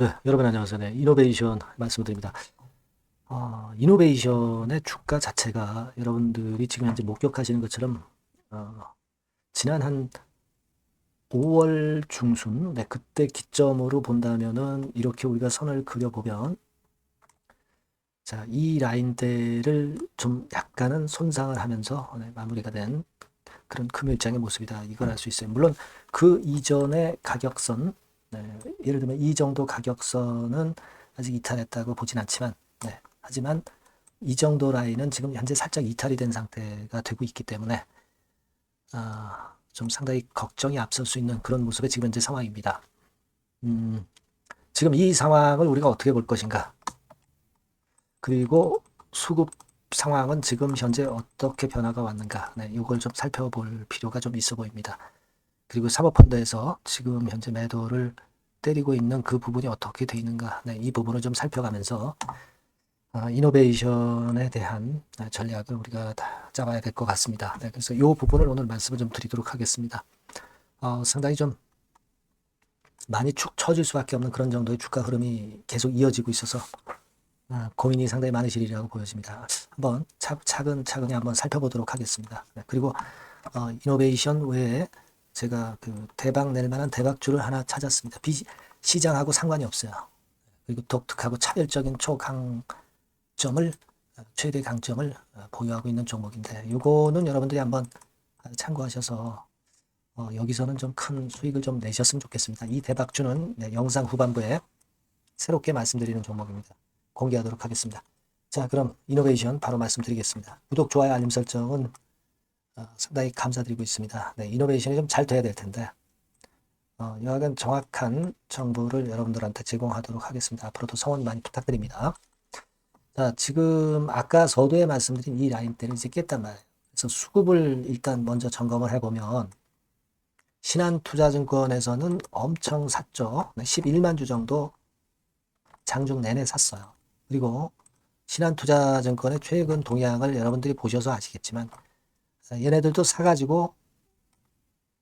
네, 여러분 안녕하세요. 네, 이노베이션 말씀드립니다. 이노베이션의 주가 자체가 여러분들이 지금 현재 목격하시는 것처럼 어, 지난 한 5월 중순, 네, 그때 기점으로 본다면은 이렇게 우리가 선을 그려보면 자, 이 라인대를 좀 약간은 손상을 하면서 네, 마무리가 된 그런 금일장의 모습이다. 이걸 알 수 있어요. 물론 그 이전의 가격선, 네, 예를 들면 이 정도 가격선은 아직 이탈했다고 보진 않지만, 네, 하지만 이 정도 라인은 지금 현재 살짝 이탈이 된 상태가 되고 있기 때문에 좀 상당히 걱정이 앞설 수 있는 그런 모습의 지금 현재 상황입니다. 지금 이 상황을 우리가 어떻게 볼 것인가? 그리고 수급 상황은 지금 현재 어떻게 변화가 왔는가? 네, 이걸 좀 살펴볼 필요가 좀 있어 보입니다. 그리고 사모펀드에서 지금 현재 매도를 때리고 있는 그 부분이 어떻게 돼 있는가? 네, 이 부분을 좀 살펴가면서 이노베이션에 대한 전략을 우리가 다 짜봐야 될 것 같습니다. 네, 그래서 이 부분을 오늘 말씀을 좀 드리도록 하겠습니다. 상당히 좀 많이 축 처질 수밖에 없는 그런 정도의 주가 흐름이 계속 이어지고 있어서 고민이 상당히 많으시리라고 보여집니다. 한번 차근차근히 한번 살펴보도록 하겠습니다. 네, 그리고 이노베이션 외에 제가 그 대박 낼 만한 대박주를 하나 찾았습니다. 시장하고 상관이 없어요. 그리고 독특하고 차별적인 초강점을 최대 강점을 보유하고 있는 종목인데 이거는 여러분들이 한번 참고하셔서 여기서는 좀 큰 수익을 좀 내셨으면 좋겠습니다. 이 대박주는 네, 영상 후반부에 새롭게 말씀드리는 종목입니다. 공개하도록 하겠습니다. 자, 그럼 이노베이션 바로 말씀드리겠습니다. 구독, 좋아요, 알림 설정은 상당히 감사드리고 있습니다. 네, 이노베이션이 좀 잘 돼야 될 텐데 여하간 정확한 정보를 여러분들한테 제공하도록 하겠습니다. 앞으로도 성원 많이 부탁드립니다. 자, 지금 아까 서두에 말씀드린 이 라인대를 이제 깼단 말이에요. 그래서 수급을 일단 먼저 점검을 해보면 신한투자증권에서는 엄청 샀죠. 11만 주 정도 장중 내내 샀어요. 그리고 신한투자증권의 최근 동향을 여러분들이 보셔서 아시겠지만 얘네들도 사가지고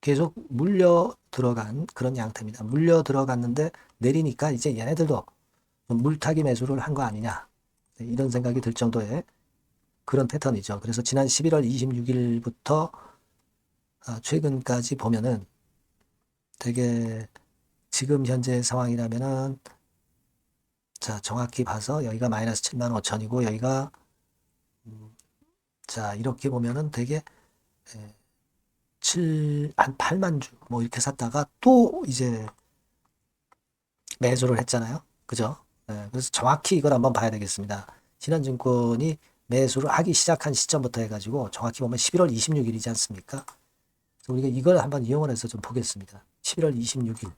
계속 물려 들어간 그런 양태입니다. 물려 들어갔는데 내리니까 이제 얘네들도 물타기 매수를 한 거 아니냐 이런 생각이 들 정도의 그런 패턴이죠. 그래서 지난 11월 26일부터 최근까지 보면은 되게 지금 현재 상황이라면은 자 정확히 봐서 여기가 마이너스 7만 5천이고 여기가 자 이렇게 보면은 되게 한 8만 주 뭐 이렇게 샀다가 또 이제 매수를 했잖아요. 그죠? 네, 그래서 정확히 이걸 한번 봐야 되겠습니다. 신한증권이 매수를 하기 시작한 시점부터 해가지고 정확히 보면 11월 26일이지 않습니까? 그래서 우리가 이걸 한번 이용을 해서 좀 보겠습니다. 11월 26일.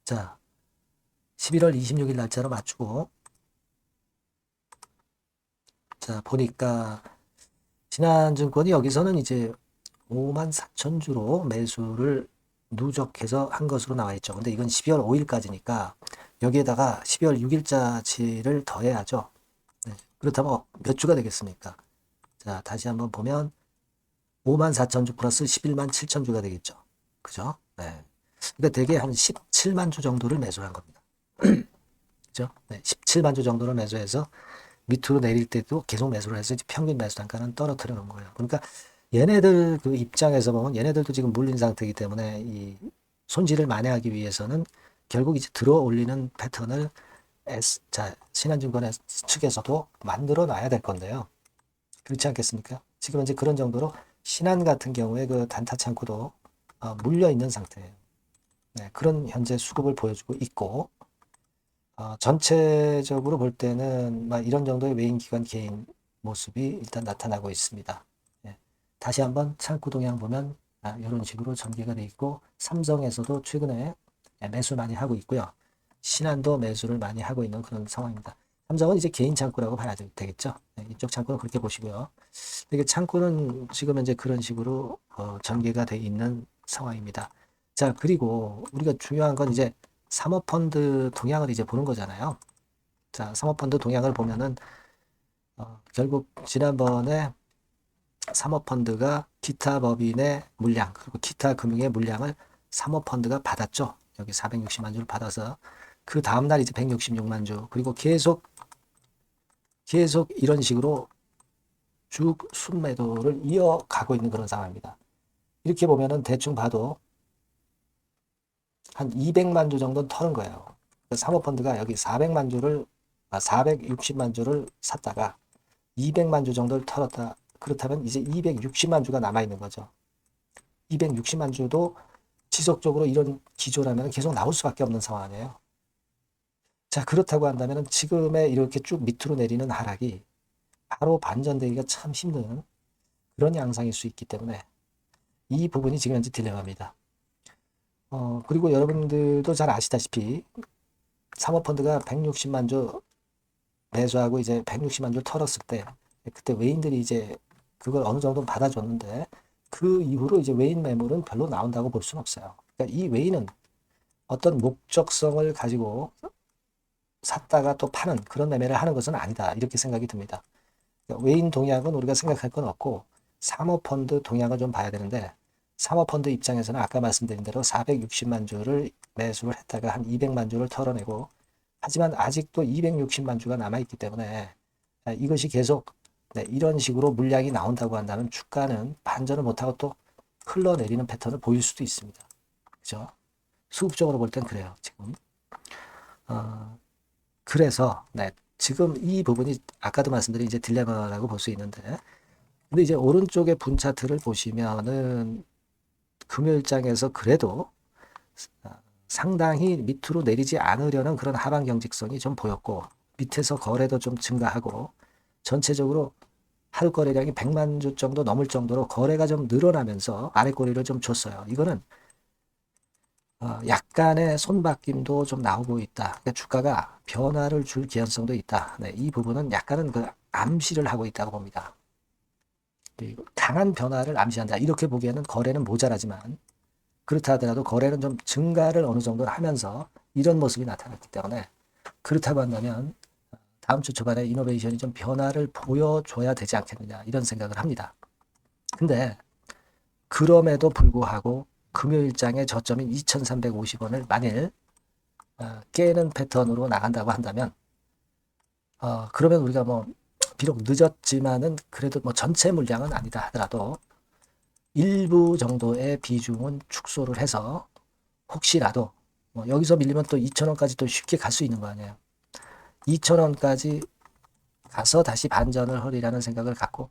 자, 11월 26일 날짜로 맞추고 자, 보니까 신한증권이 여기서는 이제 5만 4천 주로 매수를 누적해서 한 것으로 나와 있죠. 근데 이건 12월 5일까지니까 여기에다가 12월 6일자치를 더해야죠. 네. 그렇다면 몇 주가 되겠습니까? 자, 다시 한번 보면 5만 4천 주 플러스 11만 7천 주가 되겠죠. 그죠? 네. 그러니까 대개 한 17만 주 정도를 매수한 겁니다. 그죠? 네. 17만 주 정도를 매수해서 밑으로 내릴 때도 계속 매수를 해서 평균 매수 단가는 떨어뜨려 놓은 거예요. 그러니까 얘네들 그 입장에서 보면 얘네들도 지금 물린 상태이기 때문에 이 손실을 만회하기 위해서는 결국 이제 들어 올리는 패턴을 신한증권 측에서도 만들어 놔야 될 건데요. 그렇지 않겠습니까? 지금 이제 그런 정도로 신한 같은 경우에 그 단타 창고도 물려 있는 상태예요. 네, 그런 현재 수급을 보여주고 있고 전체적으로 볼 때는 이런 정도의 외인 기관 개인 모습이 일단 나타나고 있습니다. 예. 다시 한번 창구 동향 보면 이런 식으로 전개가 되어 있고 삼성에서도 최근에 매수 많이 하고 있고요. 신한도 매수를 많이 하고 있는 그런 상황입니다. 삼성은 이제 개인 창구라고 봐야 되겠죠. 네, 이쪽 창구는 그렇게 보시고요. 이게 창구는 지금 현재 그런 식으로 전개가 되어 있는 상황입니다. 자, 그리고 우리가 중요한 건 이제 사모펀드 동향을 이제 보는 거잖아요. 자, 사모펀드 동향을 보면은 결국 지난번에 사모펀드가 기타 법인의 물량 그리고 기타 금융의 물량을 사모펀드가 받았죠. 여기 460만 주를 받아서 그 다음날 이제 166만 주, 그리고 계속 이런 식으로 쭉 순매도를 이어가고 있는 그런 상황입니다. 이렇게 보면은 대충 봐도 한 200만 주 정도는 터는 거예요. 사모펀드가 여기 460만 주를 샀다가 200만 주 정도를 털었다. 그렇다면 이제 260만 주가 남아있는 거죠. 260만 주도 지속적으로 이런 기조라면 계속 나올 수밖에 없는 상황이에요. 자, 그렇다고 한다면 지금의 이렇게 쭉 밑으로 내리는 하락이 바로 반전되기가 참 힘든 그런 양상일 수 있기 때문에 이 부분이 지금 현재 딜레마입니다. 그리고 여러분들도 잘 아시다시피 사모펀드가 160만 주 매수하고 이제 160만 주 털었을 때 그때 외인들이 이제 그걸 어느 정도 받아줬는데 그 이후로 이제 외인 매물은 별로 나온다고 볼 수는 없어요. 그러니까 이 외인은 어떤 목적성을 가지고 샀다가 또 파는 그런 매매를 하는 것은 아니다. 이렇게 생각이 듭니다. 그러니까 외인 동향은 우리가 생각할 건 없고 사모펀드 동향을 좀 봐야 되는데 사모펀드 입장에서는 아까 말씀드린 대로 460만 주를 매수를 했다가 한 200만 주를 털어내고 하지만 아직도 260만 주가 남아있기 때문에 이것이 계속 이런 식으로 물량이 나온다고 한다면 주가는 반전을 못하고 또 흘러내리는 패턴을 보일 수도 있습니다. 그죠? 수급적으로 볼 땐 그래요. 지금. 그래서 지금 이 부분이 아까도 말씀드린 이제 딜레마라고 볼 수 있는데 근데 이제 오른쪽의 분 차트를 보시면은 금요일장에서 그래도 상당히 밑으로 내리지 않으려는 그런 하방 경직성이 좀 보였고 밑에서 거래도 좀 증가하고 전체적으로 하루 거래량이 100만 주 정도 넘을 정도로 거래가 좀 늘어나면서 아래 꼬리를 좀 줬어요. 이거는 약간의 손바뀜도 좀 나오고 있다. 그러니까 주가가 변화를 줄 개연성도 있다. 이 부분은 약간은 그 암시를 하고 있다고 봅니다. 그리고 강한 변화를 암시한다. 이렇게 보기에는 거래는 모자라지만 그렇다 하더라도 거래는 좀 증가를 어느 정도 하면서 이런 모습이 나타났기 때문에 그렇다고 한다면 다음 주 초반에 이노베이션이 좀 변화를 보여줘야 되지 않겠느냐 이런 생각을 합니다. 근데 그럼에도 불구하고 금요일장의 저점인 2350원을 만일 깨는 패턴으로 나간다고 한다면 그러면 우리가 뭐 비록 늦었지만은 그래도 뭐 전체 물량은 아니다 하더라도 일부 정도의 비중은 축소를 해서 혹시라도 뭐 여기서 밀리면 또 2,000원까지 또 쉽게 갈 수 있는 거 아니에요. 2,000원까지 가서 다시 반전을 하리라는 생각을 갖고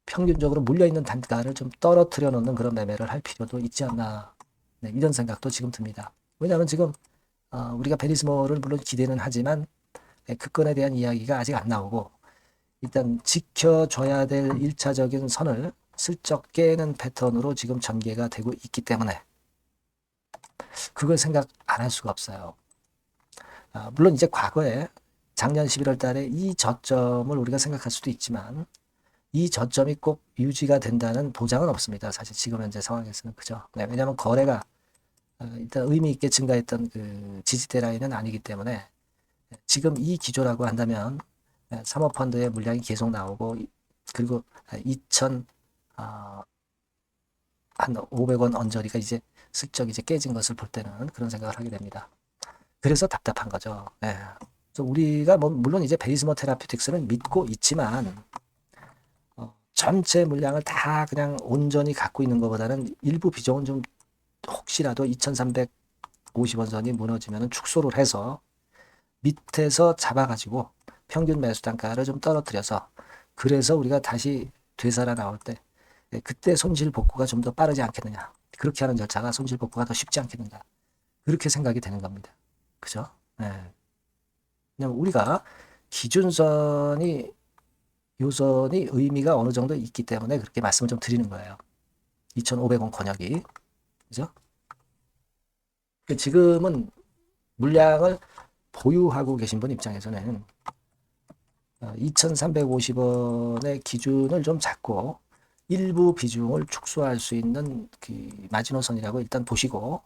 평균적으로 물려있는 단가를 좀 떨어뜨려 놓는 그런 매매를 할 필요도 있지 않나 이런 생각도 지금 듭니다. 왜냐하면 지금 우리가 베리스모를 물론 기대는 하지만 그 건에 대한 이야기가 아직 안 나오고 일단 지켜줘야 될 1차적인 선을 슬쩍 깨는 패턴으로 지금 전개가 되고 있기 때문에 그걸 생각 안 할 수가 없어요. 물론 이제 과거에 작년 11월 달에 이 저점을 우리가 생각할 수도 있지만 이 저점이 꼭 유지가 된다는 보장은 없습니다. 사실 지금 현재 상황에서는 그죠. 왜냐하면 거래가 일단 의미 있게 증가했던 그 지지대 라인은 아니기 때문에 지금 이 기조라고 한다면 사모펀드의 물량이 계속 나오고 그리고 2천 한 500원 언저리가 이제 슬쩍 이제 깨진 것을 볼 때는 그런 생각을 하게 됩니다. 그래서 답답한 거죠. 그래서 우리가 뭐 물론 이제 베이스모 테라피틱스는 믿고 있지만 전체 물량을 다 그냥 온전히 갖고 있는 것보다는 일부 비중은 좀 혹시라도 2350원 선이 무너지면 축소를 해서 밑에서 잡아가지고 평균 매수 단가를 좀 떨어뜨려서 그래서 우리가 다시 되살아 나올 때 그때 손실 복구가 좀 더 빠르지 않겠느냐. 그렇게 하는 절차가 손실 복구가 더 쉽지 않겠는가. 그렇게 생각이 되는 겁니다. 그죠? 왜냐면 우리가 기준선이 요선이 의미가 어느 정도 있기 때문에 그렇게 말씀을 좀 드리는 거예요. 2,500원 권역이. 그죠? 지금은 물량을 보유하고 계신 분 입장에서는 2,350원의 기준을 좀 잡고 일부 비중을 축소할 수 있는 그 마지노선이라고 일단 보시고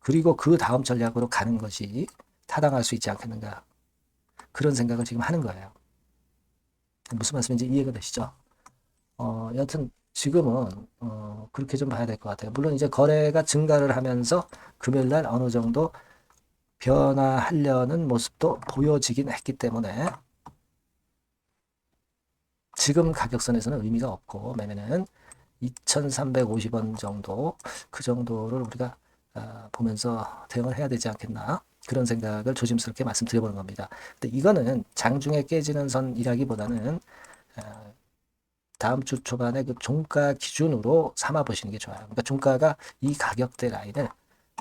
그리고 그 다음 전략으로 가는 것이 타당할 수 있지 않겠는가. 그런 생각을 지금 하는 거예요. 무슨 말씀인지 이해가 되시죠? 여튼 지금은 그렇게 좀 봐야 될 것 같아요. 물론 이제 거래가 증가를 하면서 금요일 날 어느 정도 변화하려는 모습도 보여지긴 했기 때문에 지금 가격선에서는 의미가 없고 매매는 2,350원 정도 그 정도를 우리가 보면서 대응을 해야 되지 않겠나 그런 생각을 조심스럽게 말씀드려보는 겁니다. 근데 이거는 장중에 깨지는 선이라기보다는 다음 주 초반에 그 종가 기준으로 삼아 보시는 게 좋아요. 그러니까 종가가 이 가격대 라인을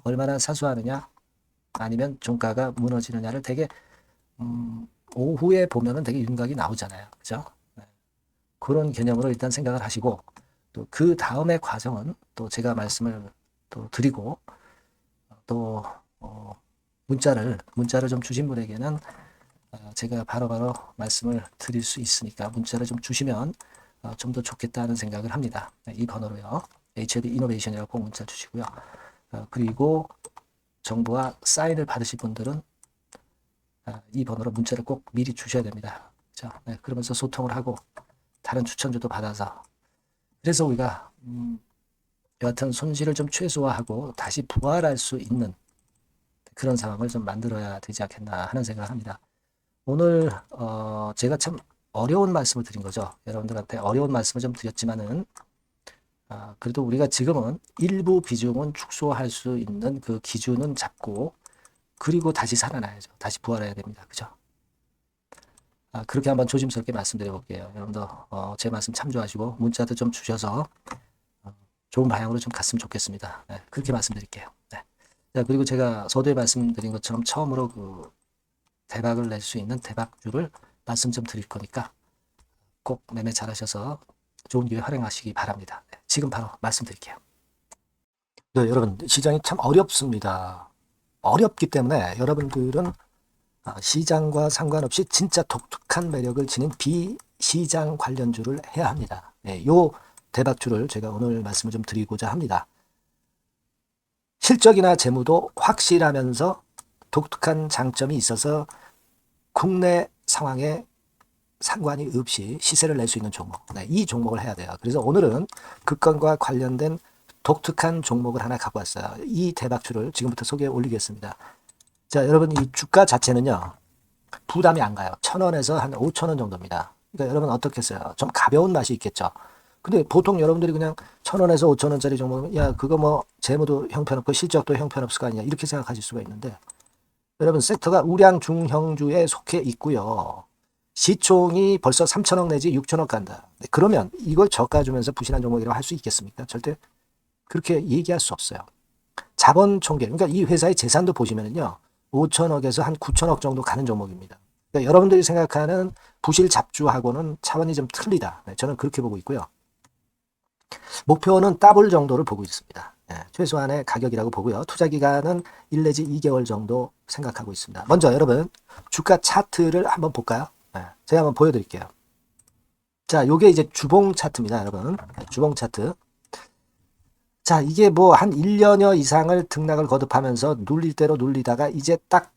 얼마나 사수하느냐 아니면 종가가 무너지느냐를 되게 오후에 보면은 되게 윤곽이 나오잖아요. 그죠? 네. 그런 개념으로 일단 생각을 하시고 또 그 다음의 과정은 또 제가 말씀을 또 드리고 또 문자를 좀 주신 분에게는 제가 바로바로 말씀을 드릴 수 있으니까 문자를 좀 주시면 좀 더 좋겠다는 생각을 합니다. 네, 이 번호로요. HLB 이노베이션이라고 꼭 문자 주시고요. 그리고 정보와 사인을 받으실 분들은 이 번호로 문자를 꼭 미리 주셔야 됩니다. 자, 네, 그러면서 소통을 하고 다른 추천주도 받아서 그래서 우리가 여하튼 손실을 좀 최소화하고 다시 부활할 수 있는 그런 상황을 좀 만들어야 되지 않겠나 하는 생각을 합니다. 오늘 제가 참 어려운 말씀을 드린 거죠. 여러분들한테 어려운 말씀을 좀 드렸지만은 그래도 우리가 지금은 일부 비중은 축소할 수 있는 그 기준은 잡고 그리고 다시 살아나야죠. 다시 부활해야 됩니다. 그죠? 그렇게 한번 조심스럽게 말씀드려 볼게요. 여러분들 제 말씀 참조하시고 문자도 좀 주셔서 좋은 방향으로 좀 갔으면 좋겠습니다. 네, 그렇게 말씀드릴게요. 네. 자, 그리고 제가 서두에 말씀드린 것처럼 처음으로 그 대박을 낼 수 있는 대박주를 말씀 좀 드릴 거니까 꼭 매매 잘하셔서 좋은 기회 활용하시기 바랍니다. 네, 지금 바로 말씀드릴게요. 네, 여러분 시장이 참 어렵습니다. 어렵기 때문에 여러분들은 시장과 상관없이 진짜 독특한 매력을 지닌 비시장 관련주를 해야 합니다. 네, 요 대박주를 제가 오늘 말씀을 좀 드리고자 합니다. 실적이나 재무도 확실하면서 독특한 장점이 있어서 국내 상황에 상관이 없이 시세를 낼 수 있는 종목. 네, 이 종목을 해야 돼요. 그래서 오늘은 그 건과 관련된 독특한 종목을 하나 갖고 왔어요. 이 대박주를 지금부터 소개해 올리겠습니다. 자, 여러분 이 주가 자체는요. 부담이 안 가요. 1,000원에서 한 5,000원 정도입니다. 그러니까 여러분 어떻겠어요? 좀 가벼운 맛이 있겠죠. 근데 보통 여러분들이 그냥 1,000원에서 5,000원짜리 종목이면 야 그거 뭐 재무도 형편없고 실적도 형편없을 거 아니냐 이렇게 생각하실 수가 있는데 여러분 섹터가 우량 중형주에 속해 있고요. 시총이 벌써 3,000억 내지 6,000억 간다. 그러면 이걸 저가 주면서 부실한 종목이라고 할 수 있겠습니까? 절대 그렇게 얘기할 수 없어요. 자본 총계, 그러니까 이 회사의 재산도 보시면은요. 5,000억에서 한 9,000억 정도 가는 종목입니다. 그러니까 여러분들이 생각하는 부실 잡주하고는 차원이 좀 틀리다. 네, 저는 그렇게 보고 있고요. 목표는 더블 정도를 보고 있습니다. 네, 최소한의 가격이라고 보고요. 투자 기간은 1 내지 2개월 정도 생각하고 있습니다. 먼저 여러분 주가 차트를 한번 볼까요? 네, 제가 한번 보여드릴게요. 자, 요게 이제 주봉 차트입니다, 여러분. 네, 주봉 차트. 자, 이게 뭐 한 1년여 이상을 등락을 거듭하면서 눌릴 대로 눌리다가 이제 딱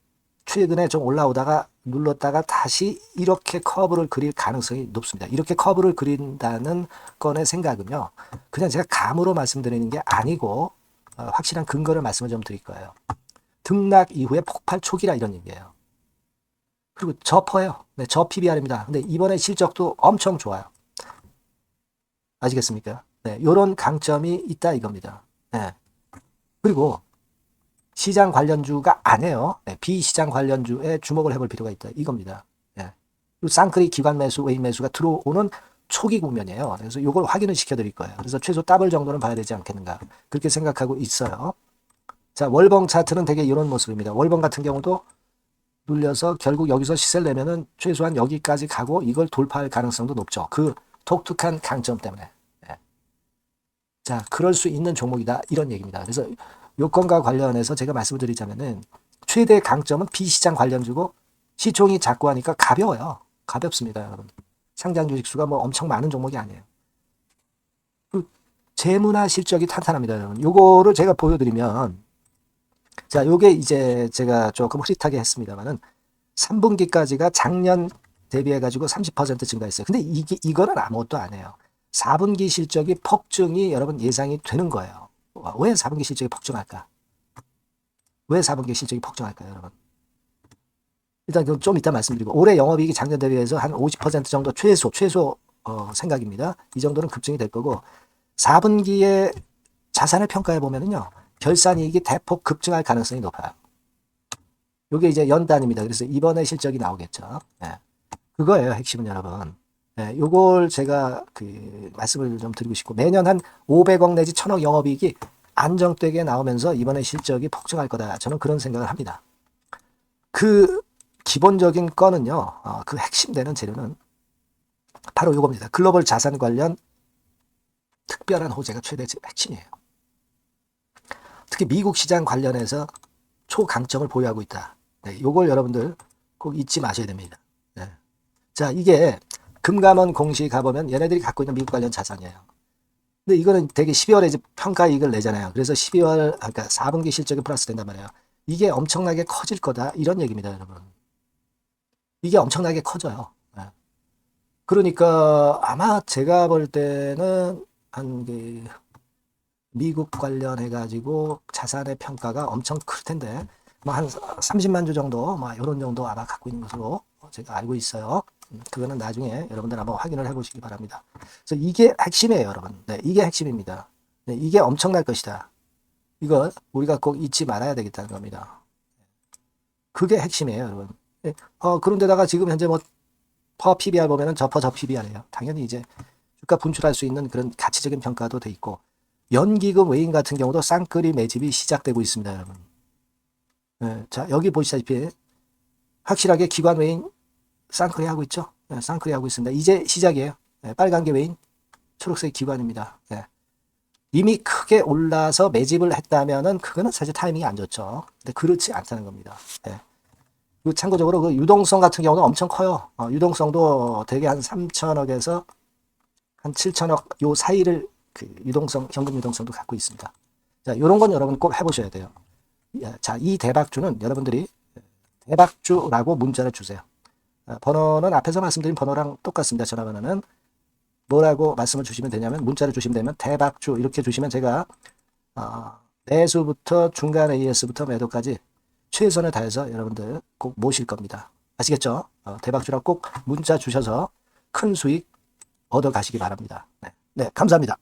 최근에 좀 올라오다가 눌렀다가 다시 이렇게 커브를 그릴 가능성이 높습니다. 이렇게 커브를 그린다는 건의 생각은요. 그냥 제가 감으로 말씀드리는 게 아니고 확실한 근거를 말씀을 좀 드릴 거예요. 등락 이후에 폭발 초기라 이런 얘기예요. 그리고 저퍼예요. 네, 저 PBR입니다. 근데 이번에 실적도 엄청 좋아요. 아시겠습니까? 네, 요런 강점이 있다 이겁니다. 네. 그리고 시장 관련주가 아니에요. 네, 비시장 관련주에 주목을 해볼 필요가 있다 이겁니다. 네. 그리고 쌍크리 기관 매수, 외인 매수가 들어오는 초기 국면이에요. 그래서 요걸 확인을 시켜드릴 거예요. 그래서 최소 더블 정도는 봐야 되지 않겠는가 그렇게 생각하고 있어요. 자, 월봉 차트는 되게 이런 모습입니다. 월봉 같은 경우도 눌려서 결국 여기서 시세를 내면은 최소한 여기까지 가고 이걸 돌파할 가능성도 높죠. 그 독특한 강점 때문에. 자, 그럴 수 있는 종목이다. 이런 얘기입니다. 그래서 요건과 관련해서 제가 말씀을 드리자면은 최대 강점은 비시장 관련주고 시총이 작고 하니까 가벼워요. 가볍습니다, 여러분. 상장 주식 수가 뭐 엄청 많은 종목이 아니에요. 그 재무나 실적이 탄탄합니다, 여러분. 요거를 제가 보여드리면 자, 요게 이제 제가 조금 흐릿하게 했습니다만은 3분기까지가 작년 대비해가지고 30% 증가했어요. 근데 이거는 아무것도 안 해요. 4분기 실적이 폭증이 여러분 예상이 되는 거예요. 왜 4분기 실적이 폭증할까? 왜 4분기 실적이 폭증할까요, 여러분? 일단 그건 좀 이따 말씀드리고 올해 영업이익이 작년 대비해서 한 50% 정도 최소 생각입니다. 이 정도는 급증이 될 거고 4분기에 자산을 평가해 보면은요. 결산이익이 대폭 급증할 가능성이 높아요. 이게 이제 연단입니다. 그래서 이번에 실적이 나오겠죠. 예. 그거예요, 핵심은 여러분. 예, 요걸 제가 말씀을 좀 드리고 싶고 매년 한 500억 내지 1000억 영업이익이 안정되게 나오면서 이번에 실적이 폭증할 거다. 저는 그런 생각을 합니다. 그 기본적인 건은요. 그 핵심 되는 재료는 바로 이겁니다. 글로벌 자산 관련 특별한 호재가 최대 핵심이에요. 특히 미국 시장 관련해서 초강점을 보유하고 있다. 네, 요걸 여러분들 꼭 잊지 마셔야 됩니다. 네. 자, 이게 금감원 공시 가보면 얘네들이 갖고 있는 미국 관련 자산이에요. 근데 이거는 되게 12월에 이제 평가이익을 내잖아요. 그래서 12월, 그러니까 4분기 실적이 플러스 된단 말이에요. 이게 엄청나게 커질 거다. 이런 얘기입니다, 여러분. 이게 엄청나게 커져요. 네. 그러니까 아마 제가 볼 때는 미국 관련해가지고 자산의 평가가 엄청 클 텐데, 한 30만 주 정도, 이런 정도 아마 갖고 있는 것으로 제가 알고 있어요. 그거는 나중에 여러분들 한번 확인을 해보시기 바랍니다. 그래서 이게 핵심이에요, 여러분. 네, 이게 핵심입니다. 네, 이게 엄청날 것이다. 이거 우리가 꼭 잊지 말아야 되겠다는 겁니다. 그게 핵심이에요, 여러분. 네, 그런데다가 지금 현재 퍼 PBR 보면은 저퍼 저 PBR이에요. 당연히 이제 주가 분출할 수 있는 그런 가치적인 평가도 돼 있고, 연기금 외인 같은 경우도 쌍끌이 매집이 시작되고 있습니다, 여러분. 네, 자, 여기 보시다시피 확실하게 기관 외인 쌍끌이 하고 있죠. 네, 쌍끌이 하고 있습니다. 이제 시작이에요. 네, 빨간 게 외인, 초록색 기관입니다. 네. 이미 크게 올라서 매집을 했다면은 그거는 사실 타이밍이 안 좋죠. 근데 그렇지 않다는 겁니다. 네. 그리고 참고적으로 그 유동성 같은 경우는 엄청 커요. 유동성도 대개 한 3천억에서 한 7천억 요 사이를 유동성, 현금 유동성도 갖고 있습니다. 자, 요런 건 여러분 꼭 해보셔야 돼요. 자, 이 대박주는 여러분들이 대박주라고 문자를 주세요. 번호는 앞에서 말씀드린 번호랑 똑같습니다. 전화번호는 뭐라고 말씀을 주시면 되냐면 문자를 주시면 되면 대박주 이렇게 주시면 제가 매수부터 중간 AS부터 매도까지 최선을 다해서 여러분들 꼭 모실 겁니다. 아시겠죠? 대박주라고 꼭 문자 주셔서 큰 수익 얻어 가시기 바랍니다. 네, 감사합니다.